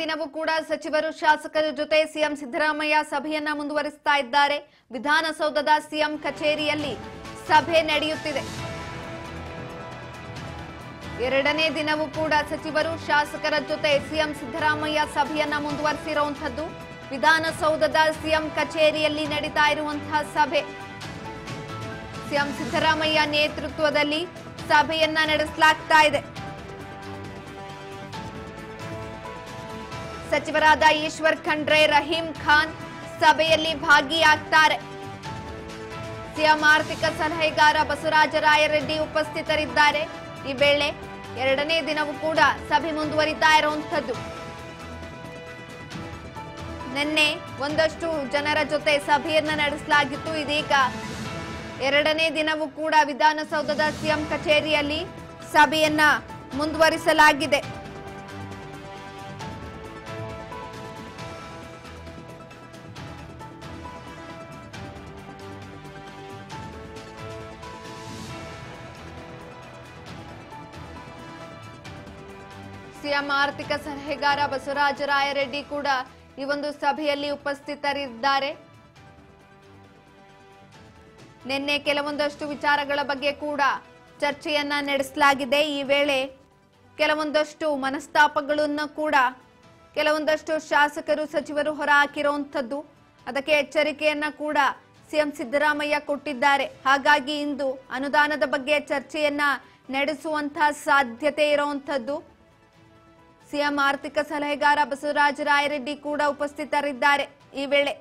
ದಿನವೂ ಕೂಡ ಸಚಿವರು ಶಾಸಕರ ಜೊತೆ ಸಿಎಂ ಸಿದ್ದರಾಮಯ್ಯ ಸಭೆಯನ್ನ ಮುಂದುವರಿಸ್ತಾ ಇದ್ದಾರೆ. ವಿಧಾನಸೌಧದ ಸಿಎಂ ಕಚೇರಿಯಲ್ಲಿ ಸಭೆ ನಡೆಯುತ್ತಿದೆ. ಎರಡನೇ ದಿನವೂ ಕೂಡ ಸಚಿವರು ಶಾಸಕರ ಜೊತೆ ಸಿಎಂ ಸಿದ್ದರಾಮಯ್ಯ ಸಭೆಯನ್ನ ಮುಂದುವರಿಸಿರುವಂತದ್ದು. ವಿಧಾನಸೌಧದ ಸಿಎಂ ಕಚೇರಿಯಲ್ಲಿ ನಡೀತಾ ಇರುವಂತಹ ಸಭೆ. ಸಿಎಂ ಸಿದ್ದರಾಮಯ್ಯ ನೇತೃತ್ವದಲ್ಲಿ ಸಭೆಯನ್ನ ನಡೆಸಲಾಗ್ತಾ ಇದೆ. ಸಚಿವರಾದ ಈಶ್ವರ್ ಖಂಡ್ರೆ, ರಹೀಂ ಖಾನ್ ಸಭೆಯಲ್ಲಿ ಭಾಗಿಯಾಗ್ತಾರೆ. ಸಿಎಂ ಆರ್ಥಿಕ ಸಲಹೆಗಾರ ಬಸವರಾಜ ರಾಯರೆಡ್ಡಿ ಉಪಸ್ಥಿತರಿದ್ದಾರೆ. ಈ ವೇಳೆ ಎರಡನೇ ದಿನವೂ ಕೂಡ ಸಭೆ ಮುಂದುವರಿತಾ ಇರುವಂತದ್ದು. ನಿನ್ನೆ ಒಂದಷ್ಟು ಜನರ ಜೊತೆ ಸಭೆಯನ್ನ ನಡೆಸಲಾಗಿತ್ತು. ಇದೀಗ ಎರಡನೇ ದಿನವೂ ಕೂಡ ವಿಧಾನಸೌಧದ ಸಿಎಂ ಕಚೇರಿಯಲ್ಲಿ ಸಭೆಯನ್ನ ಮುಂದುವರಿಸಲಾಗಿದೆ. ಸಿಎಂ ಆರ್ಥಿಕ ಸಲಹೆಗಾರ ಬಸವರಾಜ ರಾಯರೆಡ್ಡಿ ಕೂಡ ಈ ಒಂದು ಸಭೆಯಲ್ಲಿ ಉಪಸ್ಥಿತರಿದ್ದಾರೆ. ನಿನ್ನೆ ಕೆಲವೊಂದಷ್ಟು ವಿಚಾರಗಳ ಬಗ್ಗೆ ಕೂಡ ಚರ್ಚೆಯನ್ನ ನಡೆಸಲಾಗಿದೆ. ಈ ವೇಳೆ ಕೆಲವೊಂದಷ್ಟು ಮನಸ್ತಾಪಗಳನ್ನು ಕೂಡ ಕೆಲವೊಂದಷ್ಟು ಶಾಸಕರು ಸಚಿವರು ಹೊರಹಾಕಿರುವಂತದ್ದು. ಅದಕ್ಕೆ ಎಚ್ಚರಿಕೆಯನ್ನ ಕೂಡ ಸಿಎಂ ಸಿದ್ದರಾಮಯ್ಯ ಕೊಟ್ಟಿದ್ದಾರೆ. ಹಾಗಾಗಿ ಇಂದು ಅನುದಾನದ ಬಗ್ಗೆ ಚರ್ಚೆಯನ್ನ ನಡೆಸುವಂತಹ ಸಾಧ್ಯತೆ ಇರುವಂತದ್ದು. ಸಿಎಂ ಆರ್ಥಿಕ ಸಲಹೆಗಾರ ಬಸವರಾಜ ರಾಯರೆಡ್ಡಿ ಕೂಡ ಉಪಸ್ಥಿತರಿದ್ದಾರೆ ಈ ವೇಳೆ.